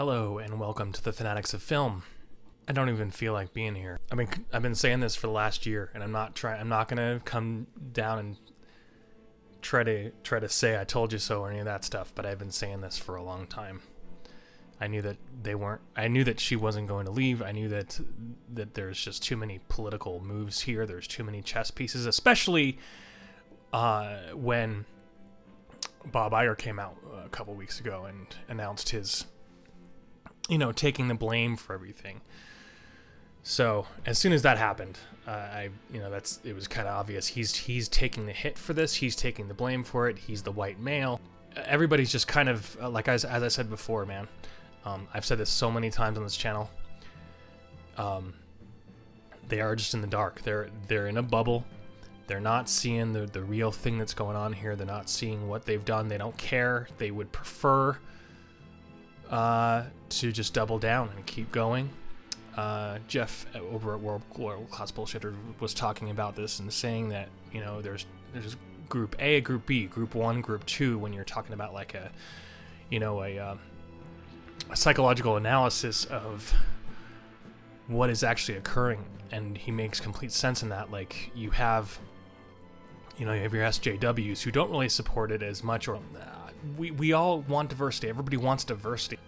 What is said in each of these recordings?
Hello and welcome to the Fanatics of Film. I don't even feel like being here. I've been saying this for the last year, and I'm not gonna come down and try to say I told you so or any of that stuff. But I've been saying this for a long time. I knew that I knew that she wasn't going to leave. I knew that there's just too many political moves here. There's too many chess pieces, especially when Bob Iger came out a couple weeks ago and announced his, taking the blame for everything. So as soon as that happened, it was kind of obvious. He's taking the hit for this. He's taking the blame for it. He's the white male. Everybody's just kind of as I said before, man. I've said this so many times on this channel. They are just in the dark. They're in a bubble. They're not seeing the real thing that's going on here. They're not seeing what they've done. They don't care. They would prefer to just double down and keep going. Jeff over at World Class Bullshitter was talking about this and saying that there's Group A, Group B, Group 1, Group 2 when you're talking about like a psychological analysis of what is actually occurring, and he makes complete sense in that. Like you have your SJWs who don't really support it as much, or we all want diversity. Everybody wants diversity.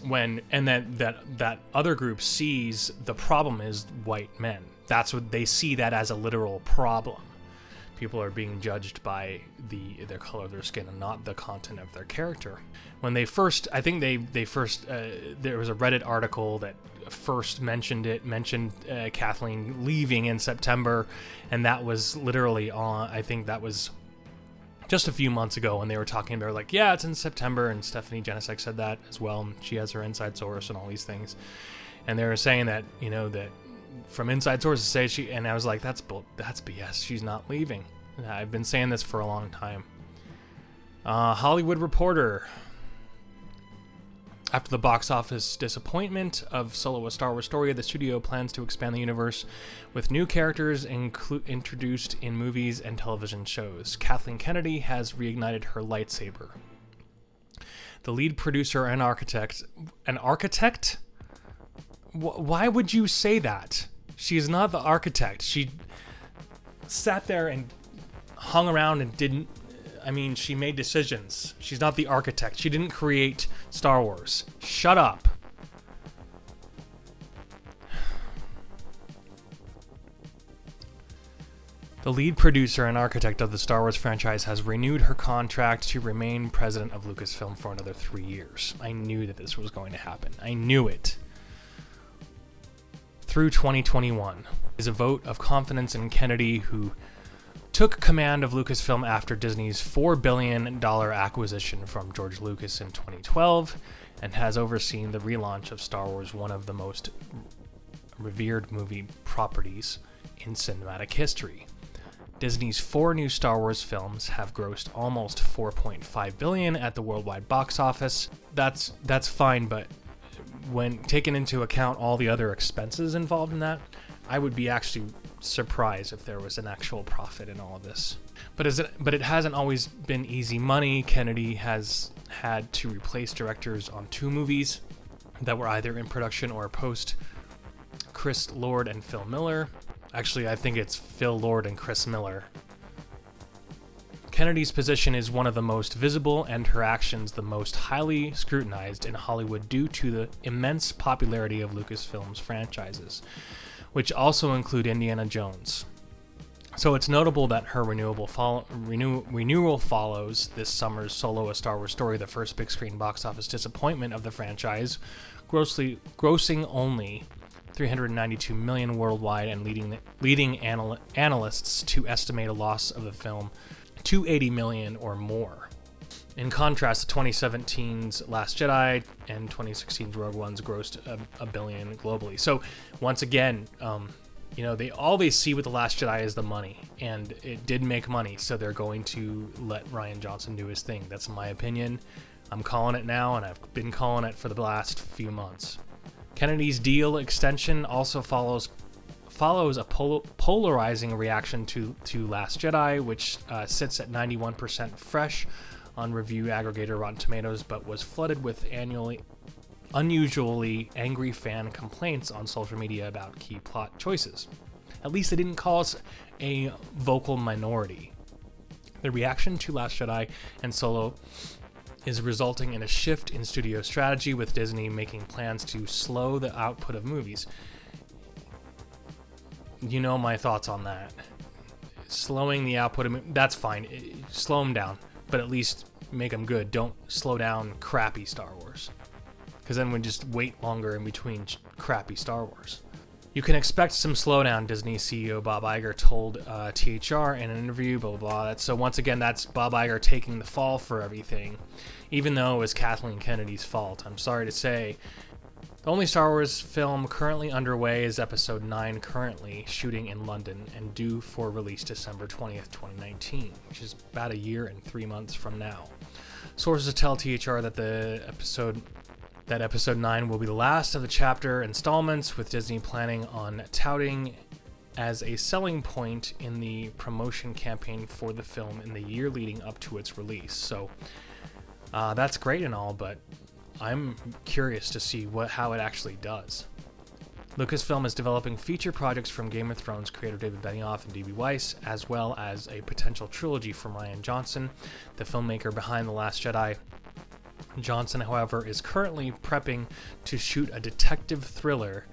That other group sees the problem is white men. That's what they see, that as a literal problem. People are being judged by their color of their skin and not the content of their character. When they first, I think there was a Reddit article that first mentioned Kathleen leaving in September, and that was literally on, I think that was just a few months ago when they were talking. They were like, yeah, it's in September, and Stephanie Janisek said that as well, and she has her inside source and all these things. And they were saying that, that from inside sources say and I was like, that's BS. She's not leaving. I've been saying this for a long time. Hollywood Reporter. After the box office disappointment of Solo: A Star Wars Story, the studio plans to expand the universe with new characters introduced in movies and television shows. Kathleen Kennedy has reignited her lightsaber. The lead producer and architect... An architect? Why would you say that? She is not the architect. She sat there and hung around and didn't... she made decisions. She's not the architect. She didn't create Star Wars. Shut up. The lead producer and architect of the Star Wars franchise has renewed her contract to remain president of Lucasfilm for another 3 years. I knew that this was going to happen. I knew it. Through 2021 is a vote of confidence in Kennedy, who took command of Lucasfilm after Disney's $4 billion acquisition from George Lucas in 2012, and has overseen the relaunch of Star Wars, one of the most revered movie properties in cinematic history. Disney's 4 new Star Wars films have grossed almost $4.5 billion at the worldwide box office. That's fine, but when taken into account all the other expenses involved in that, I would be actually surprised if there was an actual profit in all of this. But it hasn't always been easy money. Kennedy has had to replace directors on 2 movies that were either in production or post. Chris Lord and Phil Miller. Actually, I think it's Phil Lord and Chris Miller. Kennedy's position is one of the most visible and her actions the most highly scrutinized in Hollywood due to the immense popularity of Lucasfilm's franchises, which also include Indiana Jones. So it's notable that her renewal follows this summer's Solo: A Star Wars Story, the first big screen box office disappointment of the franchise, grossing only $392 million worldwide, and leading analysts to estimate a loss of the film $280 million or more. In contrast, 2017's Last Jedi and 2016's Rogue One's grossed $1 billion globally. So once again, they see with The Last Jedi is the money, and it did make money, so they're going to let Rian Johnson do his thing. That's my opinion. I'm calling it now, and I've been calling it for the last few months. Kennedy's deal extension also follows a polarizing reaction to Last Jedi, which sits at 91% fresh on review aggregator Rotten Tomatoes, but was flooded with unusually angry fan complaints on social media about key plot choices. At least they didn't cause a vocal minority. The reaction to Last Jedi and Solo is resulting in a shift in studio strategy, with Disney making plans to slow the output of movies. You know my thoughts on that. Slowing the output of that's fine. Slow them down, but at least make them good. Don't slow down crappy Star Wars, because then we just wait longer in between crappy Star Wars. You can expect some slowdown, Disney CEO Bob Iger told THR in an interview, blah, blah, blah. So once again, that's Bob Iger taking the fall for everything, even though it was Kathleen Kennedy's fault. I'm sorry to say. The only Star Wars film currently underway is Episode 9, currently shooting in London and due for release December 20th, 2019, which is about a year and 3 months from now. Sources tell THR that Episode 9 will be the last of the chapter installments, with Disney planning on touting as a selling point in the promotion campaign for the film in the year leading up to its release. So that's great and all, but I'm curious to see how it actually does. Lucasfilm is developing feature projects from Game of Thrones creator David Benioff and D.B. Weiss, as well as a potential trilogy from Rian Johnson, the filmmaker behind The Last Jedi. Johnson, however, is currently prepping to shoot a detective thriller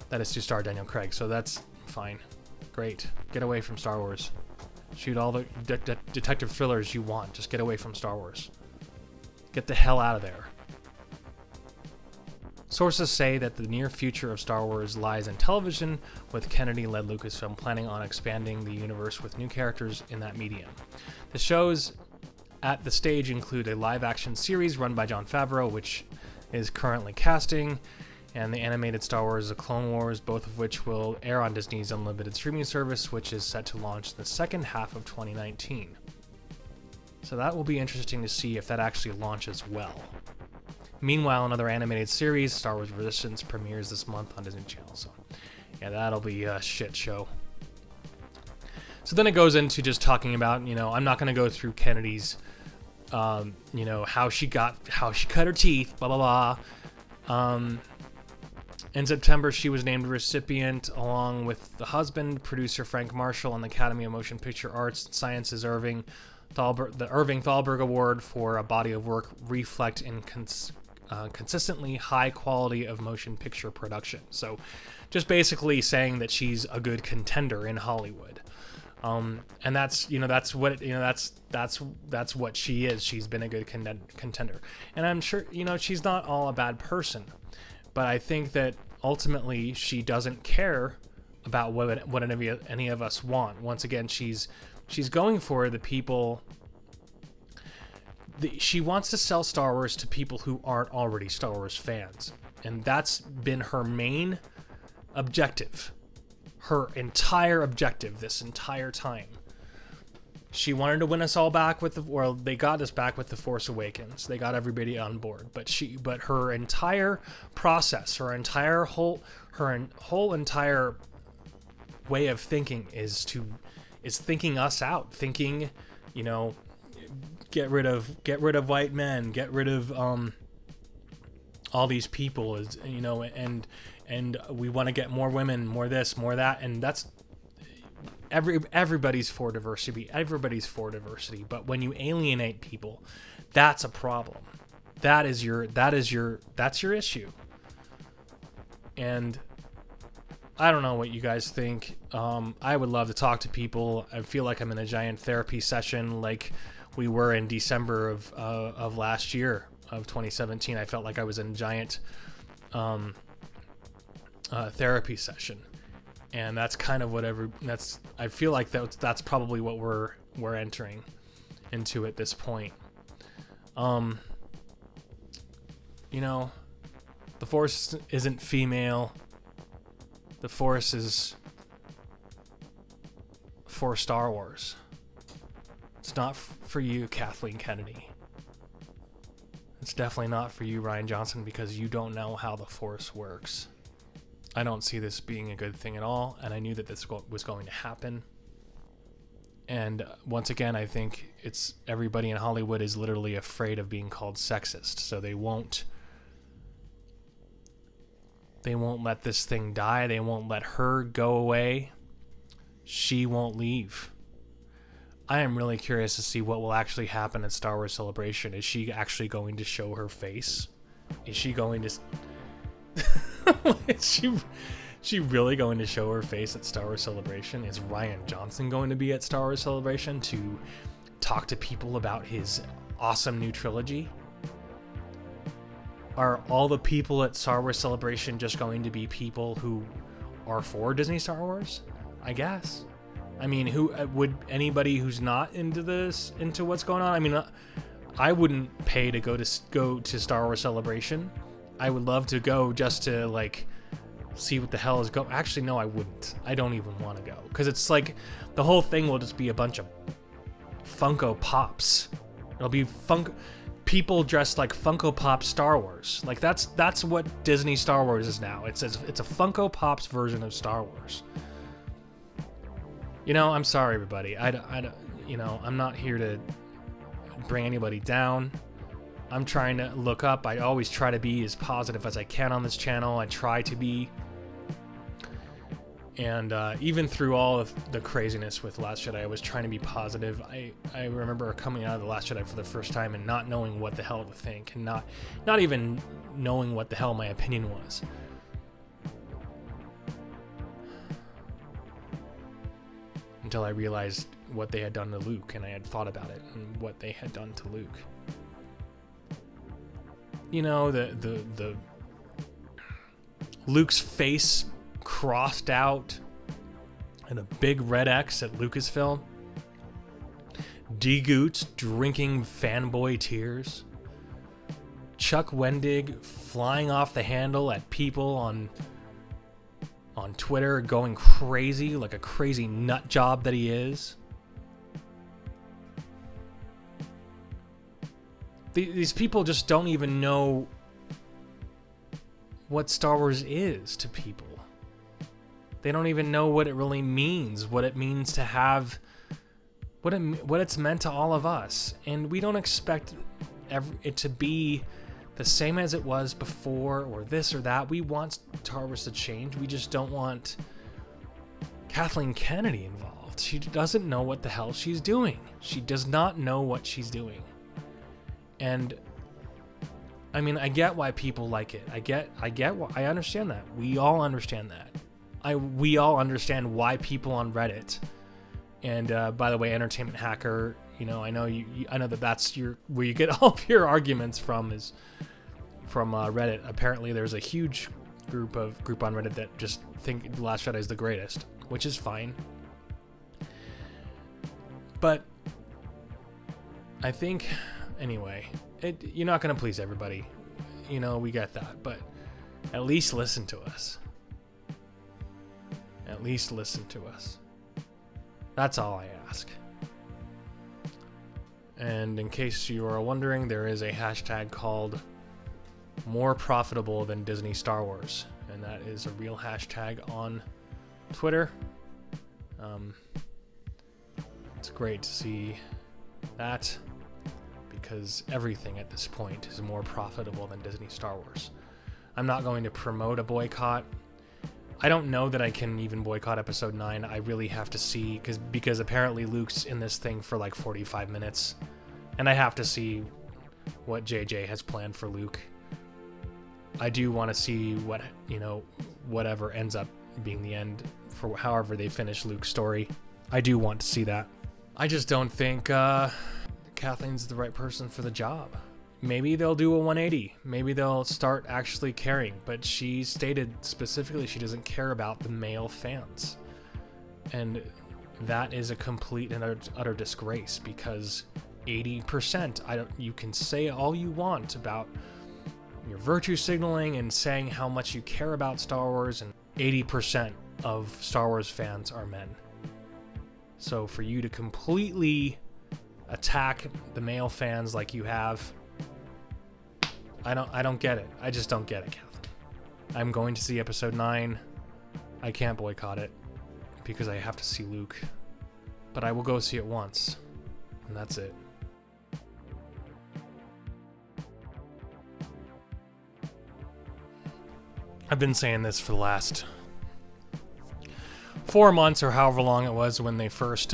that is to star Daniel Craig. So that's fine. Great. Get away from Star Wars. Shoot all the detective thrillers you want. Just get away from Star Wars. Get the hell out of there. Sources say that the near future of Star Wars lies in television, with Kennedy-led Lucasfilm planning on expanding the universe with new characters in that medium. The shows at the stage include a live-action series run by Jon Favreau, which is currently casting, and the animated Star Wars The Clone Wars, both of which will air on Disney's unlimited streaming service, which is set to launch in the second half of 2019. So that will be interesting to see if that actually launches well. Meanwhile, another animated series, Star Wars Resistance, premieres this month on Disney Channel. So yeah, that'll be a shit show. So then it goes into just talking about, I'm not going to go through Kennedy's, how she cut her teeth, blah, blah, blah. In September, she was named recipient, along with the husband, producer Frank Marshall, and the Academy of Motion Picture Arts and Sciences the Irving Thalberg Award for a body of work reflect in consistently high quality of motion picture production. So just basically saying that she's a good contender in Hollywood. And that's what she is. She's been a good contender. And I'm sure, she's not all a bad person, but I think that ultimately she doesn't care about what any of us want. Once again, she's going for the people. She wants to sell Star Wars to people who aren't already Star Wars fans. And that's been her main objective. Her entire objective this entire time. She wanted to win us all back they got us back with The Force Awakens. They got everybody on board. But her entire process, her whole entire way of thinking is thinking us out, thinking, get rid of white men, get rid of all these people, and we want to get more women, more this, more that, and that's everybody's for diversity. Everybody's for diversity, but when you alienate people, that's a problem. That's your issue. And I don't know what you guys think. I would love to talk to people. I feel like I'm in a giant therapy session, like we were in December of last year, of 2017. I felt like I was in a giant therapy session, and that's kind of I feel like that's probably what we're entering into at this point. The Force isn't female. The Force is for Star Wars. It's not for you, Kathleen Kennedy. It's definitely not for you, Rian Johnson, because you don't know how the Force works. I don't see this being a good thing at all, and I knew that this was going to happen. And once again, I think everybody in Hollywood is literally afraid of being called sexist, so they won't They won't let this thing die. They won't let her go away. She won't leave. I am really curious to see what will actually happen at Star Wars Celebration. Is she actually going to show her face? Is she going to... Is she really going to show her face at Star Wars Celebration? Is Rian Johnson going to be at Star Wars Celebration to talk to people about his awesome new trilogy? Are all the people at Star Wars Celebration just going to be people who are for Disney Star Wars? I guess. I mean, who would anybody who's not into what's going on? I mean, I wouldn't pay to go to Star Wars Celebration. I would love to go just to like see what the hell is going. Actually, no, I wouldn't. I don't even want to go because it's like the whole thing will just be a bunch of Funko Pops. It'll be people dressed like Funko Pop Star Wars. Like that's what Disney Star Wars is now. It's a Funko Pops version of Star Wars. You know, I'm sorry, everybody. You know, I'm not here to bring anybody down. I'm trying to look up. I always try to be as positive as I can on this channel. I try to be. And even through all of the craziness with Last Jedi, I was trying to be positive. I remember coming out of The Last Jedi for the first time and not knowing what the hell to think, and not even knowing what the hell my opinion was. Until I realized what they had done to Luke, and I had thought about it and what they had done to Luke. You know, the Luke's face crossed out and a big red X at Lucasfilm. D-Goots drinking fanboy tears. Chuck Wendig flying off the handle at people on Twitter, going crazy like a crazy nut job that he is. These people just don't even know what Star Wars is to people. They don't even know what it really means, what it means to have, what it's meant to all of us. And we don't expect it to be the same as it was before, or this or that. We want Star Wars to change. We just don't want Kathleen Kennedy involved. She doesn't know what the hell she's doing. She does not know what she's doing. And I mean, I get why people like it. I understand that. We all understand that. We all understand why people on Reddit, and by the way, Entertainment Hacker, you know, I know that's where you get all of your arguments from, is from Reddit. Apparently, there's a huge group on Reddit that just think The Last Jedi is the greatest, which is fine. But I think, anyway, you're not gonna please everybody. You know, we get that, but at least listen to us. At least listen to us. That's all I ask. And in case you are wondering, there is a hashtag called more profitable than Disney Star Wars, and that is a real hashtag on Twitter. It's great to see that, because everything at this point is more profitable than Disney Star Wars. I'm not going to promote a boycott. I don't know that I can even boycott episode 9. I really have to see, because apparently Luke's in this thing for like 45 minutes, and I have to see what JJ has planned for Luke. I do want to see what, you know, whatever ends up being the end for however they finish Luke's story. I do want to see that. I just don't think Kathleen's the right person for the job. Maybe they'll do a 180. Maybe they'll start actually caring. But she stated specifically she doesn't care about the male fans. And that is a complete and utter disgrace, because 80%, you can say all you want about your virtue signaling and saying how much you care about Star Wars, and 80% of Star Wars fans are men. So for you to completely attack the male fans like you have, I don't get it. I just don't get it, Kathleen. I'm going to see episode 9. I can't boycott it because I have to see Luke. But I will go see it once, and that's it. I've been saying this for the last 4 months or however long it was when they first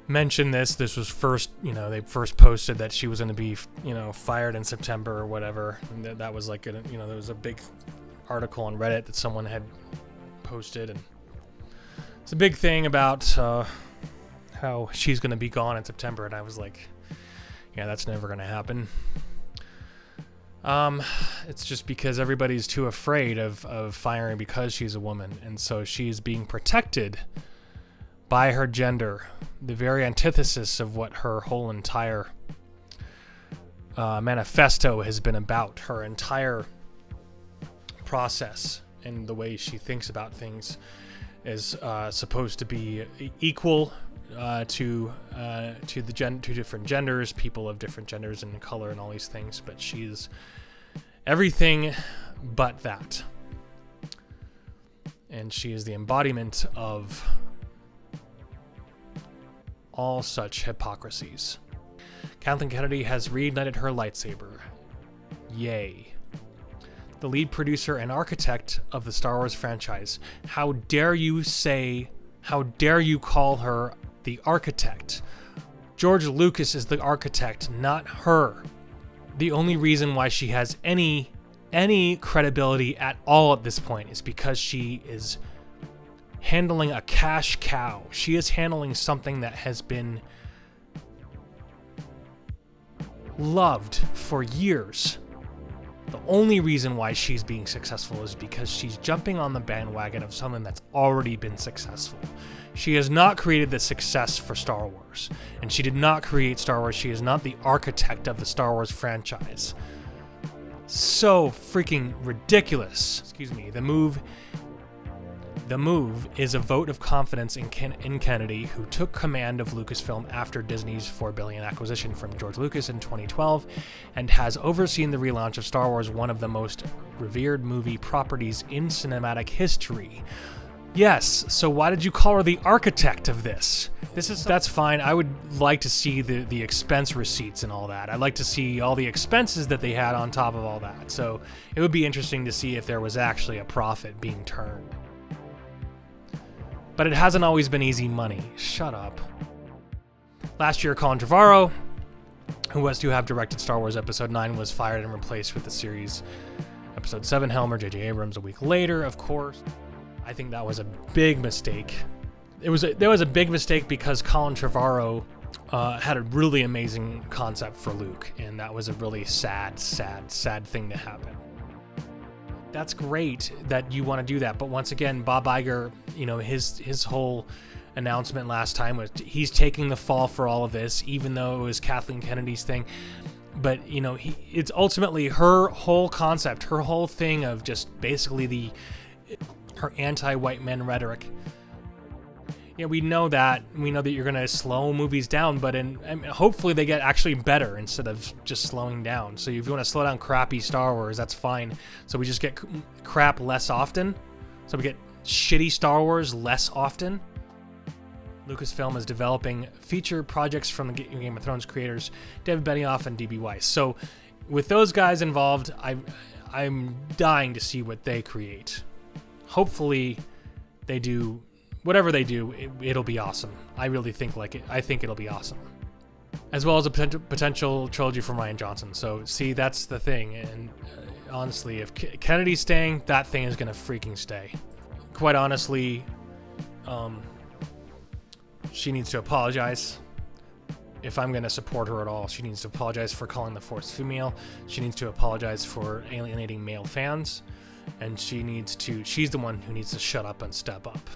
mentioned this. This was first, they first posted that she was going to be, fired in September or whatever. And that was like, there was a big article on Reddit that someone had posted, and it's a big thing about how she's going to be gone in September. And I was like, yeah, that's never going to happen. It's just because everybody's too afraid of firing because she's a woman, and so she's being protected by her gender, the very antithesis of what her whole entire manifesto has been about. Her entire process and the way she thinks about things is supposed to be equal to different genders, people of different genders and color and all these things, but she's everything but that. And she is the embodiment of all such hypocrisies. Kathleen Kennedy has reignited her lightsaber. Yay. The lead producer and architect of the Star Wars franchise. How dare you call her the architect? George Lucas is the architect, not her. The only reason why she has any credibility at all at this point is because she is handling a cash cow. She is handling something that has been loved for years. The only reason why she's being successful is because she's jumping on the bandwagon of something that's already been successful. She has not created the success for Star Wars, and she did not create Star Wars. She is not the architect of the Star Wars franchise. So freaking ridiculous. Excuse me. The move is a vote of confidence in Kennedy, who took command of Lucasfilm after Disney's $4 billion acquisition from George Lucas in 2012, and has overseen the relaunch of Star Wars, one of the most revered movie properties in cinematic history. Yes, so why did you call her the architect of this? That's fine. I would like to see the expense receipts and all that. I'd like to see all the expenses that they had on top of all that. So it would be interesting to see if there was actually a profit being turned. But it hasn't always been easy money. Shut up. Last year, Colin Trevorrow, who was to have directed Star Wars Episode 9, was fired and replaced with the series Episode 7 helmer, J.J. Abrams, a week later, of course. I think that was a big mistake. There was a big mistake because Colin Trevorrow had a really amazing concept for Luke, and that was a really sad thing to happen. That's great that you want to do that, but once again, Bob Iger, his whole announcement last time was he's taking the fall for all of this, even though it was Kathleen Kennedy's thing. But it's ultimately her whole concept, her whole thing of just basically her anti-white men rhetoric. Yeah, we know that you're gonna slow movies down, but hopefully they get actually better instead of just slowing down. So if you want to slow down crappy Star Wars, that's fine. So we just get crap less often. So we get shitty Star Wars less often. Lucasfilm is developing feature projects from the Game of Thrones creators, David Benioff and D.B. Weiss. So with those guys involved, I'm dying to see what they create. Hopefully they do. Whatever they do, it'll be awesome. I really think I think it'll be awesome. As well as a potential trilogy from Rian Johnson. So, see, that's the thing. And honestly, if Kennedy's staying, that thing is going to freaking stay. Quite honestly, she needs to apologize. If I'm going to support her at all, she needs to apologize for calling the Force female. She needs to apologize for alienating male fans. And she's the one who needs to shut up and step up.